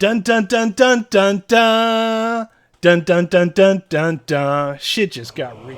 Dun dun dun dun dun dun. Dun dun dun dun dun dun. Shit just got real.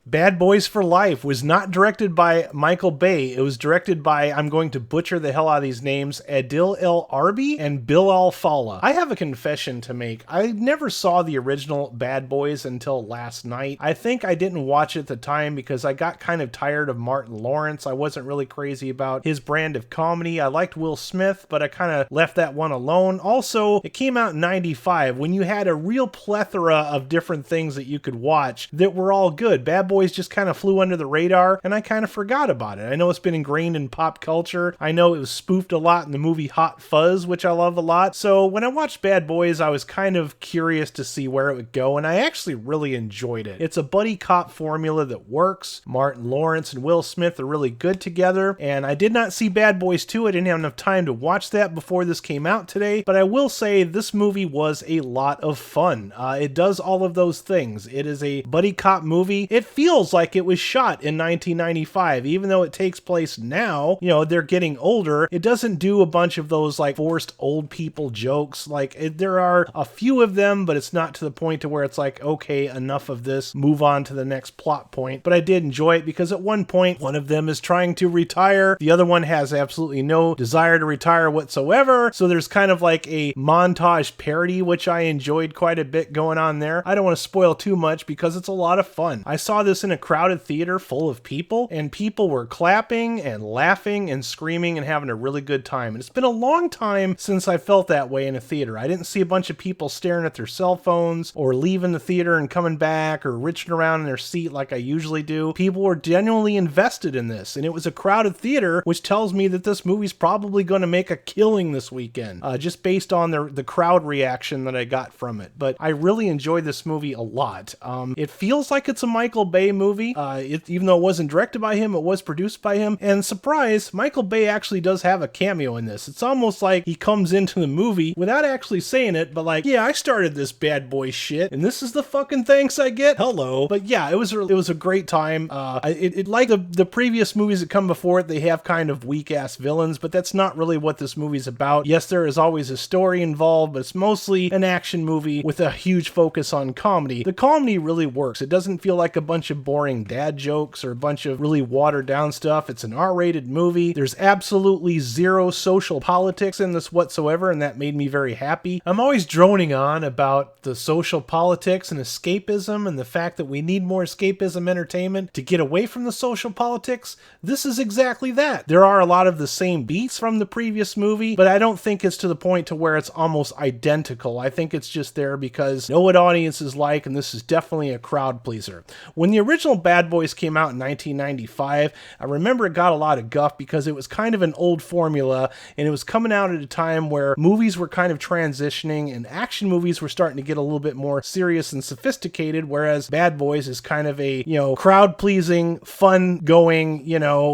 Bad Boys for Life was not directed by Michael Bay. It was directed by, I'm going to butcher the hell out of these names, Adil El Arbi and Bill Al-Fallah. I have a confession to make. I never saw the original Bad Boys until last night. I think I didn't watch it at the time because I got kind of tired of Martin Lawrence. I wasn't really crazy about his brand of comedy. I liked Will Smith, but I kind of left that one alone. Also, it came out in 95 when you had a real plethora of different things that you could watch that were all good. Bad Boys just kind of flew under the radar, and I kind of forgot about it. I know it's been ingrained in pop culture. I know it was spoofed a lot in the movie Hot Fuzz, which I love a lot. So when I watched Bad Boys, I was kind of curious to see where it would go, and I actually really enjoyed it. It's a buddy cop formula that works. Martin Lawrence and Will Smith are really good together, and I did not see Bad Boys 2. I didn't have enough time to watch that before this came out today, but I will say this movie was a lot of fun. It does all of those things. It is a buddy cop movie. It feels like it was shot in 1995, even though it takes place now. You know, they're getting older. It doesn't do a bunch of those like forced old people jokes. There are a few of them, but it's not to the point to where it's like, okay, enough of this, move on to the next plot point. But I did enjoy it because at one point, one of them is trying to retire. The other one has absolutely no desire to retire whatsoever. So there's kind of like a montage parody, which I enjoyed quite a bit going on there. I don't want to spoil too much because it's a lot of fun. I saw this in a crowded theater full of people, and people were clapping and laughing and screaming and having a really good time. And it's been a long time since I felt that way in a theater. I didn't see a bunch of people staring at their cell phones or leaving the theater and coming back or reaching around in their seat like I usually do. People were genuinely invested in this, and it was a crowded theater, which tells me that this movie's probably going to make a killing this weekend, just based on the crowd reaction that I got from it. But I really enjoyed this movie a lot. It feels like it's a Michael Bay movie. Even though it wasn't directed by him, it was produced by him. And surprise, Michael Bay actually does have a cameo in this. It's almost like he comes into the movie without actually saying it, but like, yeah, I started this Bad Boy shit, and this is the fucking thanks I get. Hello. But yeah, it was a great time. It like the previous movies that come before it, they have kind of weak ass villains, but that's not really what this movie's about. Yes, there is always a story involved, but it's mostly an action movie with a huge focus on comedy. The comedy really works. It doesn't feel like a bunch of boring dad jokes or a bunch of really watered down stuff. It's an R-rated movie. There's absolutely zero social politics in this whatsoever, and that made me very happy. I'm always droning on about the social politics and escapism and the fact that we need more escapism entertainment to get away from the social politics. This is exactly that. There are a lot of the same beats from the previous movie, but I don't think it's to the point to where it's almost identical. I think it's just there because know what audiences like, and this is definitely a crowd pleaser. When the original Bad Boys came out in 1995, I remember it got a lot of guff because it was kind of an old formula, and it was coming out at a time where movies were kind of transitioning and action movies were starting to get a little bit more serious and sophisticated, whereas Bad Boys is kind of a, crowd-pleasing, fun-going,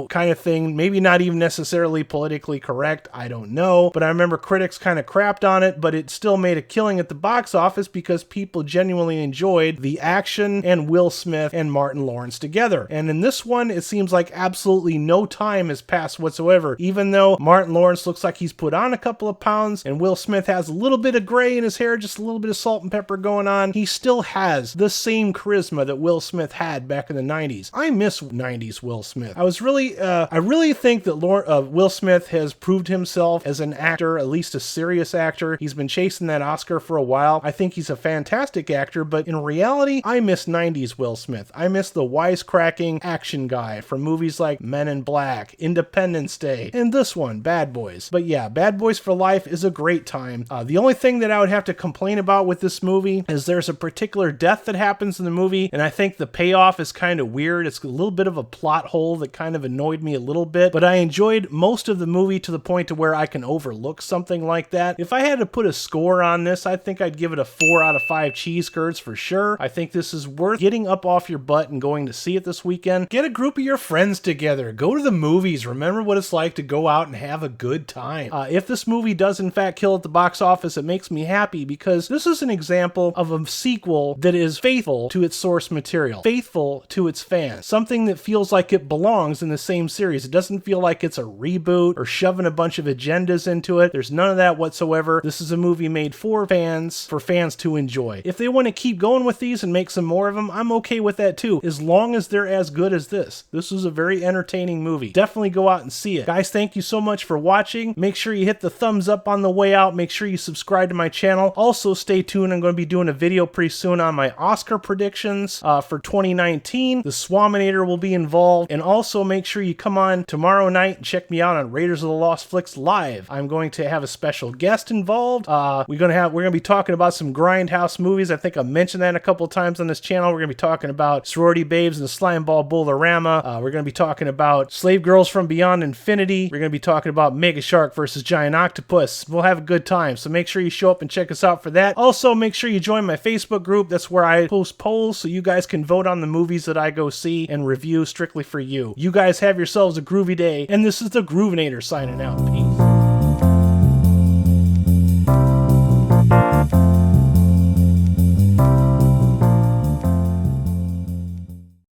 kind of thing. Maybe not even necessarily politically correct, I don't know, but I remember critics kind of crapped on it, but it still made a killing at the box office because people genuinely enjoyed the action and Will Smith and Martin Lawrence together. And in this one, it seems like absolutely no time has passed whatsoever. Even though Martin Lawrence looks like he's put on a couple of pounds and Will Smith has a little bit of gray in his hair, just a little bit of salt and pepper going on, he still has the same charisma that Will Smith had back in the 90s. I miss 90s Will Smith. I really think that Will Smith has proved himself as an actor, at least a serious actor. He's been chasing that Oscar for a while. I think he's a fantastic actor, but in reality, I miss 90s Will Smith. I miss the wisecracking action guy from movies like Men in Black, Independence Day, and this one, Bad Boys. But yeah, Bad Boys for Life is a great time. The only thing that I would have to complain about with this movie is there's a particular death that happens in the movie, and I think the payoff is kind of weird. It's a little bit of a plot hole that kind of annoyed me a little bit, but I enjoyed most of the movie to the point to where I can overlook something like that. If I had to put a score on this, I think I'd give it a 4 out of 5 cheese curds for sure. I think this is worth getting up off your butt butt and going to see it this weekend, get a group of your friends together. Go to the movies. Remember what it's like to go out and have a good time. If this movie does in fact kill at the box office, it makes me happy because this is an example of a sequel that is faithful to its source material, faithful to its fans, something that feels like it belongs in the same series. It doesn't feel like it's a reboot or shoving a bunch of agendas into it. There's none of that whatsoever. This is a movie made for fans to enjoy. If they want to keep going with these and make some more of them, I'm okay with that too, as long as they're as good as this. This is a very entertaining movie. Definitely go out and see it. Guys, thank you so much for watching. Make sure you hit the thumbs up on the way out. Make sure you subscribe to my channel. Also, stay tuned. I'm going to be doing a video pretty soon on my Oscar predictions for 2019. The Swaminator will be involved. And also make sure you come on tomorrow night and check me out on Raiders of the Lost Flicks Live. I'm going to have a special guest involved. We're going to be talking about some Grindhouse movies. I think I mentioned that a couple times on this channel. We're going to be talking about Sorority Babes and the Slimeball Bowl-orama. We're going to be talking about Slave Girls from Beyond Infinity. We're going to be talking about Mega Shark versus Giant Octopus. We'll have a good time, so make sure you show up and check us out for that. Also, make sure you join my Facebook group. That's where I post polls so you guys can vote on the movies that I go see and review strictly for you. You guys have yourselves a groovy day, and this is the Groovinator signing out. Peace.